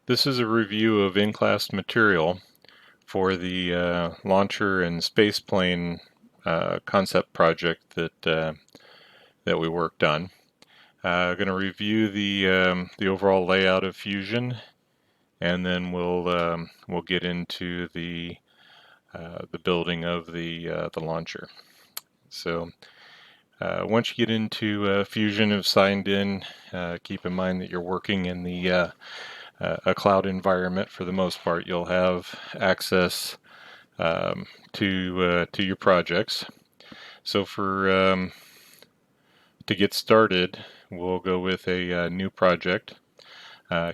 This is a review of in-class material for the launcher and spaceplane concept project that we worked on. Going to review the overall layout of Fusion, and then we'll get into the building of the launcher. So once you get into Fusion and have signed in, keep in mind that you're working in a cloud environment. For the most part, you'll have access to your projects. So to get started, we'll go with a new project.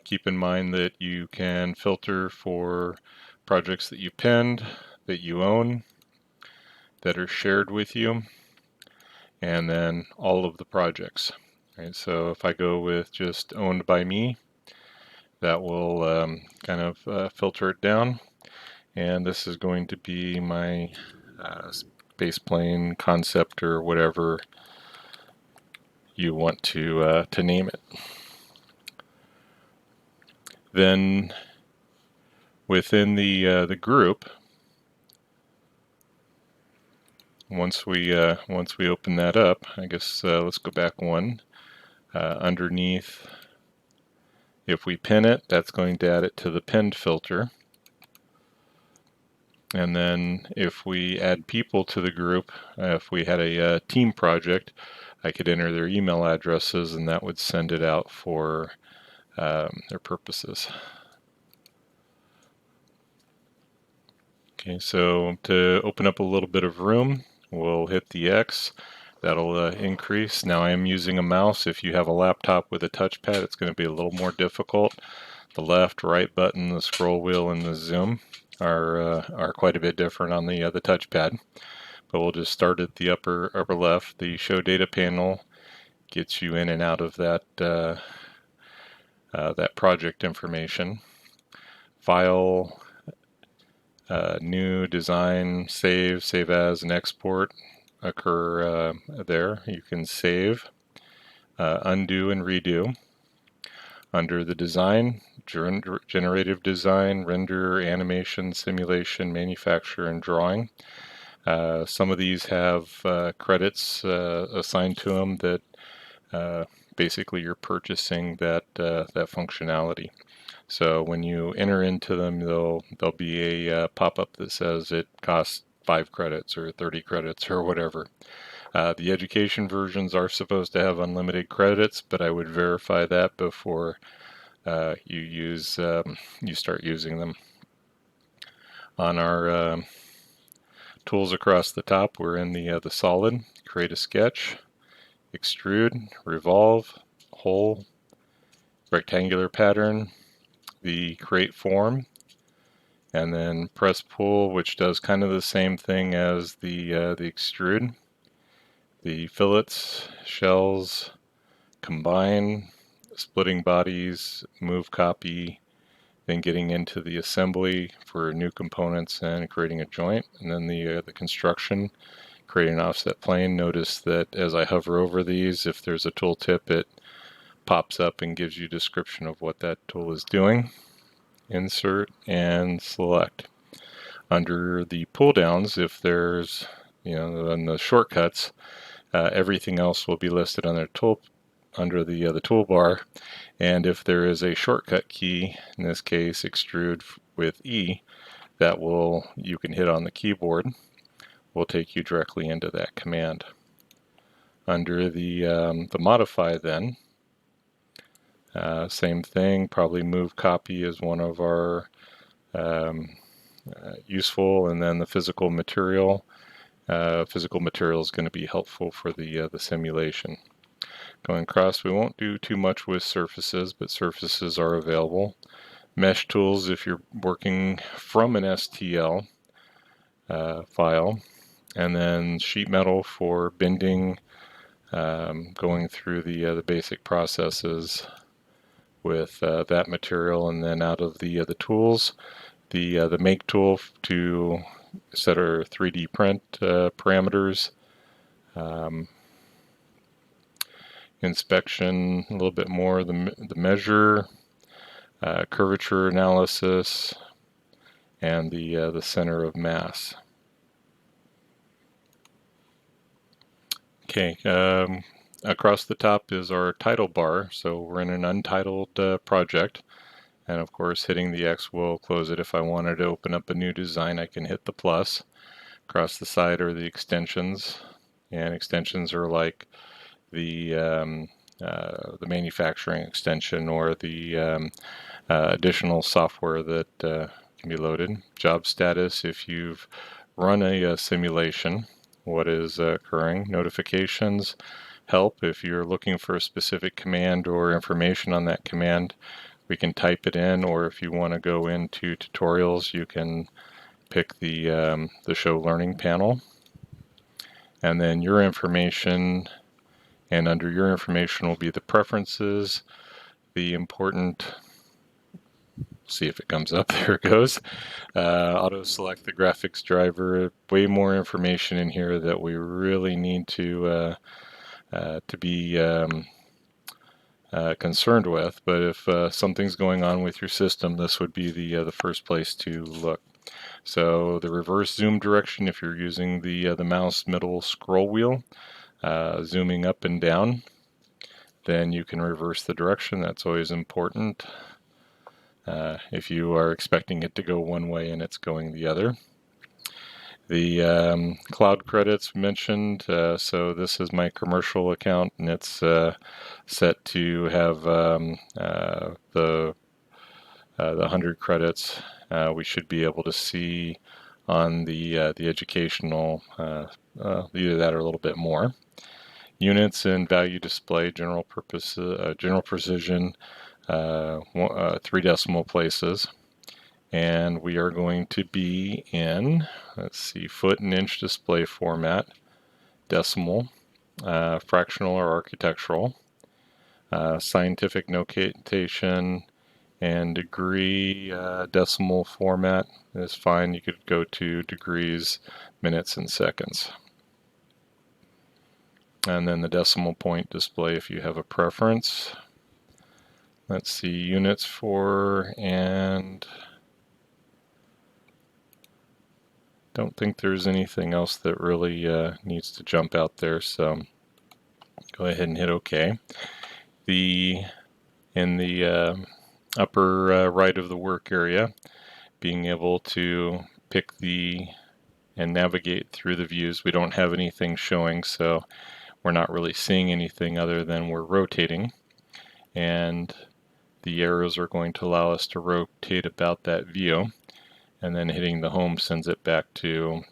Keep in mind that you can filter for projects that you pinned, that you own, that are shared with you, and then all of the projects. Right, so if I go with just owned by me, that will kind of filter it down. And this is going to be my spaceplane concept, or whatever you want to name it. Then within the group, once we open that up, I guess let's go back one. Underneath, if we pin it, that's going to add it to the pinned filter. And then if we add people to the group, if we had a team project, I could enter their email addresses, and that would send it out for their purposes. Okay, so to open up a little bit of room, we'll hit the X. That'll increase. Now I am using a mouse. If you have a laptop with a touchpad, it's going to be a little more difficult. The left, right button, the scroll wheel, and the zoom are quite a bit different on the touchpad. But we'll just start at the upper left. The show data panel gets you in and out of that that project information. File, new, design, save as, and export occur there. You can save, undo, and redo. Under the design, generative design, render, animation, simulation, manufacture, and drawing. Some of these have credits assigned to them that basically you're purchasing that functionality. So when you enter into them, there'll be a pop-up that says it costs 5 credits or 30 credits or whatever. The education versions are supposed to have unlimited credits, but I would verify that before you start using them. On our tools across the top, we're in the solid. Create a sketch, extrude, revolve, hole, rectangular pattern, the create form, and then press pull, which does kind of the same thing as the extrude. The fillets, shells, combine, splitting bodies, move copy, then getting into the assembly for new components and creating a joint, and then the construction, creating an offset plane. Notice that as I hover over these, if there's a tooltip, it pops up and gives you a description of what that tool is doing. Insert and select. Under the pull downs, if there's, in the shortcuts, everything else will be listed on their under the toolbar, and if there is a shortcut key, in this case extrude with E, that you can hit on the keyboard, will take you directly into that command. Under the modify, then same thing. Probably move copy is one of our useful, and then the physical material. Physical material is going to be helpful for the simulation. Going across, we won't do too much with surfaces, but surfaces are available. Mesh tools, if you're working from an STL file, and then sheet metal for bending, going through the basic processes with that material, and then out of the tools, the make tool to set our 3D print parameters. Inspection, a little bit more, the measure, curvature analysis, and the center of mass. Okay, across the top is our title bar, so we're in an untitled project, and of course hitting the X will close it. If I wanted to open up a new design, I can hit the plus. Across the side are the extensions, and extensions are like the manufacturing extension or the additional software that can be loaded. Job status, if you've run a simulation, what is occurring. Notifications, help, if you're looking for a specific command or information on that command, we can type it in, or if you want to go into tutorials, you can pick the show learning panel. And then your information, and under your information will be the preferences, the important, see if it comes up, there it goes. Auto select the graphics driver, way more information in here that we really need to be concerned with, but if something's going on with your system, this would be the first place to look. So the reverse zoom direction, if you're using the mouse middle scroll wheel, zooming up and down, then you can reverse the direction. That's always important. If you are expecting it to go one way and it's going the other. The cloud credits mentioned, so this is my commercial account, and it's set to have the 100 credits. We should be able to see on the educational either that or a little bit more. Units and value display, general purpose, general precision, 3 decimal places. And we are going to be in, let's see, foot and inch display format, decimal, fractional or architectural, scientific notation, and degree decimal format is fine. You could go to degrees, minutes, and seconds. And then the decimal point display if you have a preference. Let's see, units for, and don't think there's anything else that really needs to jump out there, so go ahead and hit OK. In the upper right of the work area, being able to pick and navigate through the views. We don't have anything showing, so we're not really seeing anything other than we're rotating, and the arrows are going to allow us to rotate about that view, and then hitting the home sends it back to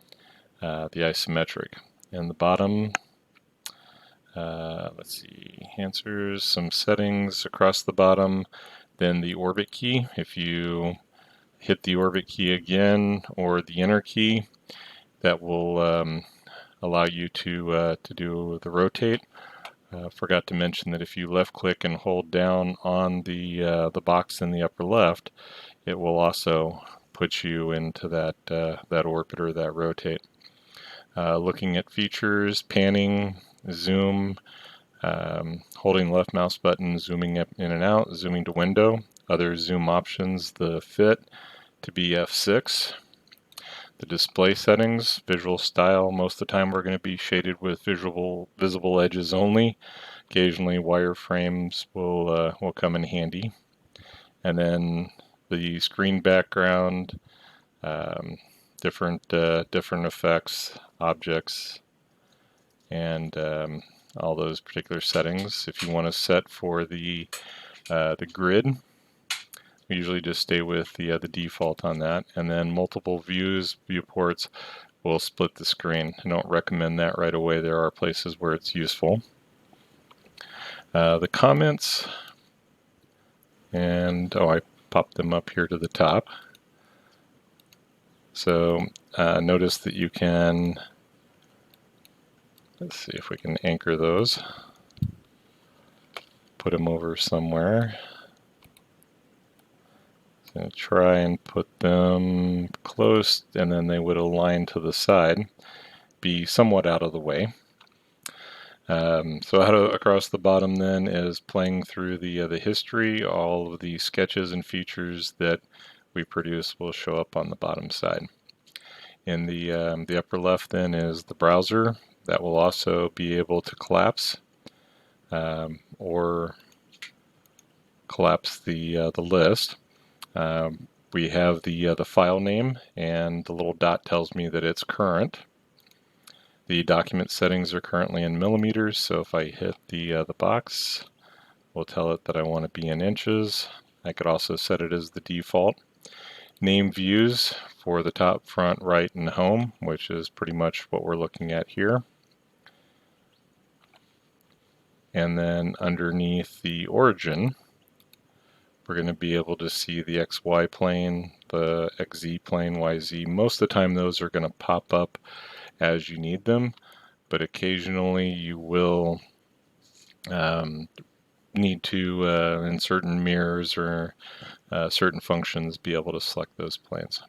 the isometric. In the bottom, let's see, answers, some settings across the bottom, then the orbit key. If you hit the orbit key again or the enter key, that will allow you to do the rotate. Forgot to mention that if you left click and hold down on the box in the upper left, it will also put you into that orbit or that rotate. Looking at features, panning, zoom, holding left mouse button, zooming in and out, zooming to window. Other zoom options, the fit to be F6. The display settings, visual style, most of the time we're going to be shaded with visible edges only. Occasionally wireframes will come in handy. And then the screen background, different effects, objects, and all those particular settings. If you want to set for the grid, we usually just stay with the default on that, and then multiple viewports will split the screen. I don't recommend that right away. There are places where it's useful. The comments, and I popped them up here to the top. So notice that you can, let's see if we can anchor those, put them over somewhere. Going to try and put them close, and then they would align to the side, be somewhat out of the way. So how to across the bottom then is playing through the history. All of the sketches and features that we produce will show up on the bottom side. In the upper left then is the browser that will also be able to collapse or collapse the list. We have the file name, and the little dot tells me that it's current. The document settings are currently in millimeters, so if I hit the box, we'll tell it that I want to be in inches. I could also set it as the default. Name views for the top, front, right, and home, which is pretty much what we're looking at here. And then underneath the origin, we're going to be able to see the XY plane, the XZ plane, YZ. Most of the time those are going to pop up as you need them, but occasionally you will need to, in certain mirrors or certain functions, be able to select those planes.